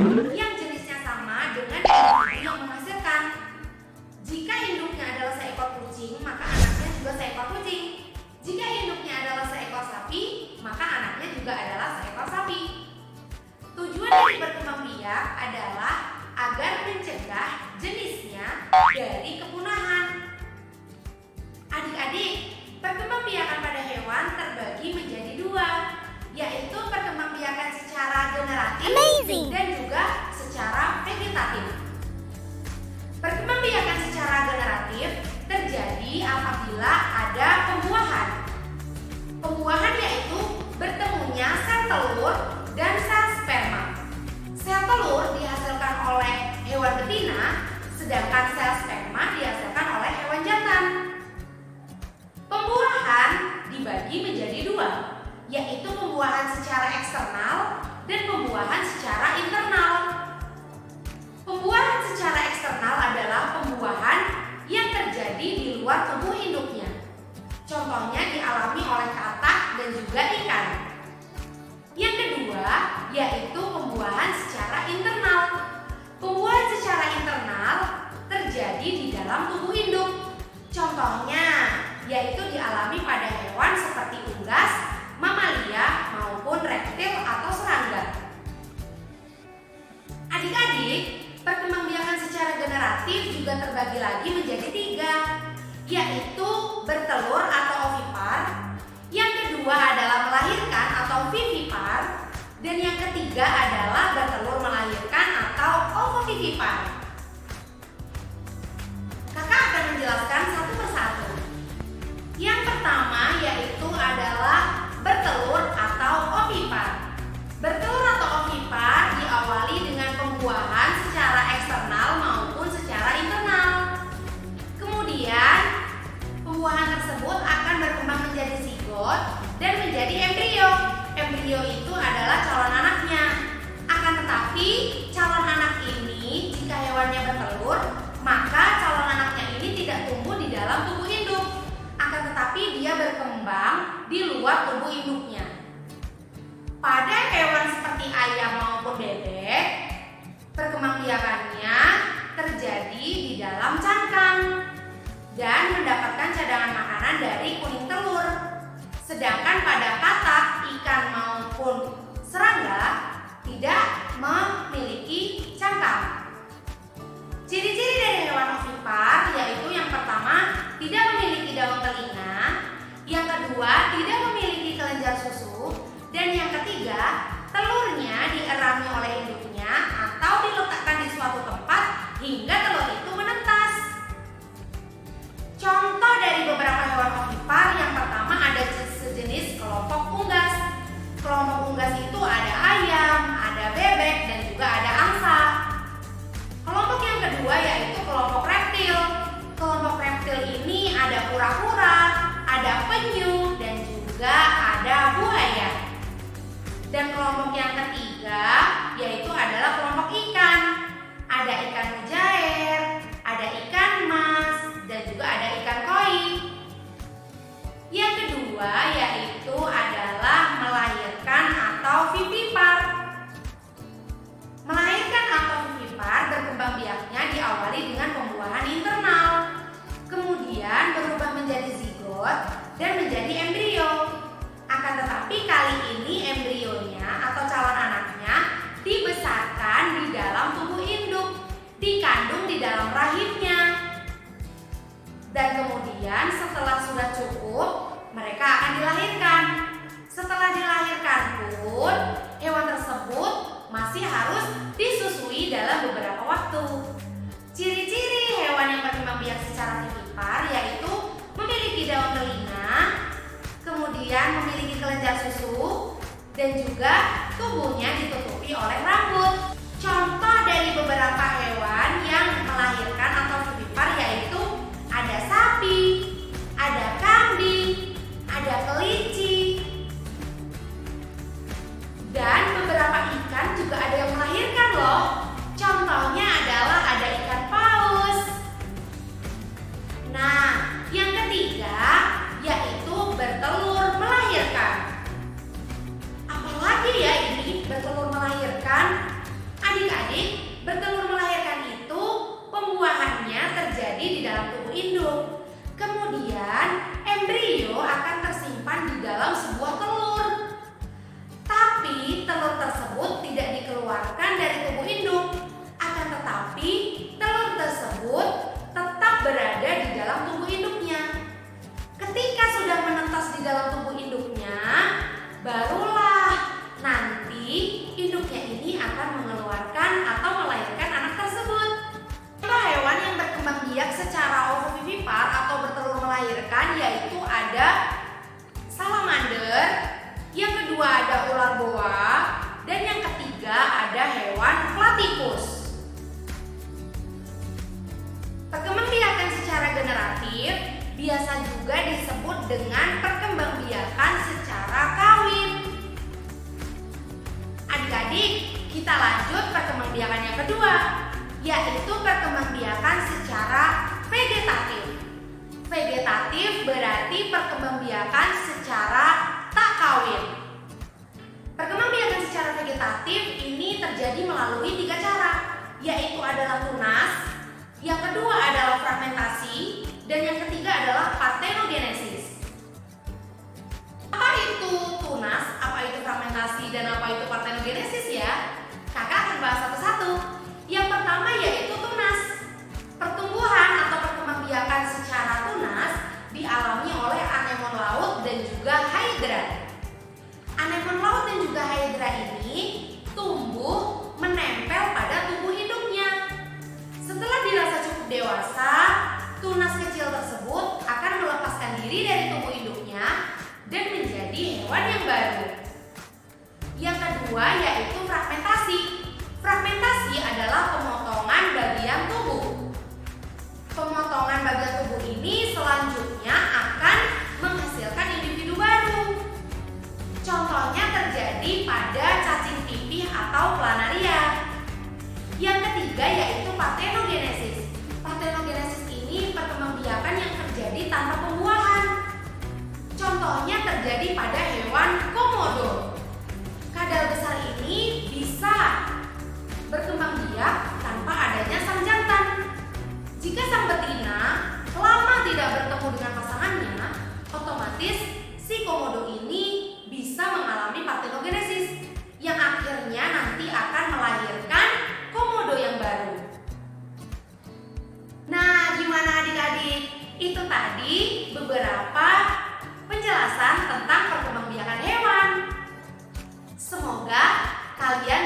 yang jenisnya sama dengan individu yang menghasilkan. Jika induknya adalah seekor kucing, maka anaknya juga seekor kucing. Jika induknya adalah seekor sapi, maka anaknya juga adalah seekor sapi. Tujuan dari berkembang biak adalah agar mencegah jenisnya dari kepunahan. Adik-adik, perkembangbiakan pada hewan terbagi menjadi dua, yaitu perkembangbiakan secara generatif dan juga secara vegetatif. Perkembangbiakan secara generatif terjadi apabila ada pembuahan. Pembuahan yaitu bertemunya sel telur dan sel sperma. Sel telur dihasilkan oleh hewan betina, sedangkan sel sperma dihasilkan oleh hewan jantan. Pembuahan dibagi menjadi dua, yaitu pembuahan secara eksternal dan pembuahan secara internal. Pembuahan secara eksternal adalah pembuahan yang terjadi di luar tubuh induknya. Contohnya dialami oleh katak dan juga ikan. Yang kedua, yaitu pembuahan secara internal. Pembuahan secara internal terjadi di dalam tubuh induk. Contohnya, yaitu dialami pada hewan seperti unggas, mamalia, maupun reptil atau serangga. Adik-adik, perkembangbiakan secara generatif juga terbagi lagi menjadi tiga, yaitu bertelur atau ovipar, yang kedua adalah melahirkan atau vivipar, dan yang ketiga adalah bertelur melahirkan atau ovovivipar. Kakak akan menjelaskan satu persatu. Yang pertama yaitu adalah bertelur atau ovipar. Bertelur atau ovipar diawali dengan pembuahan secara eksternal maupun secara internal. Kemudian pembuahan tersebut akan berkembang menjadi zigot dan menjadi embrio. Embrio itu adalah calon anaknya. Akan tetapi calon anak ini jika hewannya bertelur, maka calon anaknya ini tidak tumbuh di dalam tubuh induk. Akan tetapi dia berkembang di luar tubuh induknya. Pada hewan seperti ayam maupun bebek, perkembangbiakannya terjadi di dalam cangkang dan mendapatkan cadangan makanan dari kuning telur. Sedangkan pada katak, ikan maupun serangga tidak memiliki cangkang. Ciri-ciri dari hewan ovipar yaitu yang pertama, tidak memiliki daun telinga, yang kedua, tidak memiliki kelenjar susu, dan yang ketiga, telurnya dierami oleh induknya atau diletakkan di suatu tempat hingga telur itu menetas. Contoh dari beberapa hewan ovipar, yang pertama ada sejenis kelompok unggas. Kelompok unggas itu ada ayam, ada bebek, dan juga ada angsa. Kelompok yang kedua yaitu kelompok reptil. Kelompok reptil ini ada kura-kura, ada penyu, dan juga ada buaya. Dan kelompok yang ketiga yaitu adalah kelompok ikan. Ada ikan mujair, ada ikan mas, dan juga ada ikan koi. Yang kedua yaitu adalah melahirkan atau vivipar. Melahirkan atau vivipar berkembang biaknya diawali dengan pembuahan internal, kemudian berubah menjadi zigot dan menjadi embrio. Akan tetapi kali ini embrionya atau calon anaknya dibesarkan di dalam tubuh induk, dikandung di dalam rahimnya. Dan kemudian setelah sudah cukup, mereka akan dilahirkan. Setelah dilahirkan pun, hewan tersebut masih harus disusui dalam beberapa waktu. Ciri-ciri hewan yang berkembang biak secara vivipar yaitu memiliki daun telinga, kemudian memiliki kelenjar susu, dan juga tubuhnya ditutupi oleh rambut. Contoh dari beberapa hewan yang melahirkan atau vivipar yaitu ada sapi, ada kambing, ada kelinci, dan beberapa ikan juga ada yang melahirkan loh. Contohnya adalah ada ikan paus. Nah, yang ketiga yaitu bertelur melahirkan. Apalagi ya ini bertelur melahirkan? kita lanjut perkembangbiakan yang kedua, yaitu perkembangbiakan secara vegetatif. Vegetatif berarti perkembangbiakan secara tak kawin. Perkembangbiakan secara vegetatif ini terjadi melalui 3 cara, yaitu adalah tunas, yang kedua adalah fragmentasi, dan yang ketiga adalah parthenogenesis. Apa itu tunas, apa itu fragmentasi, dan apa itu parthenogenesis ya? Kakak akan bahas satu-satu. Yang pertama yaitu tunas. Pertumbuhan atau perkembangbiakan secara tunas dialami oleh anemon laut dan juga hydra. Anemon laut dan juga hydra ini tumbuh menempel pada tubuh induknya. Setelah dirasa cukup dewasa, tunas kecil tersebut akan melepaskan diri dari tubuh induknya dan menjadi hewan yang baru. Yang kedua yaitu fragmentasi. Fragmentasi adalah pemotongan bagian tubuh. Pemotongan bagian tubuh ini selanjutnya akan menghasilkan individu baru. Contohnya terjadi pada cacing pipih atau planaria. Yang ketiga yaitu parthenogenesis. Parthenogenesis ini perkembangbiakan yang terjadi tanpa pembuahan. Contohnya terjadi pada hewan komodo. Kadal besar ini bisa berkembang biak tanpa adanya sang jantan. Jika sang betina lama tidak bertemu dengan pasangannya, otomatis si komodo ini bisa mengalami parthenogenesis yang akhirnya nanti akan melahirkan komodo yang baru. Nah, gimana adik-adik? Itu tadi beberapa penjelasan tentang perkembangbiakan hewan. Semoga kalian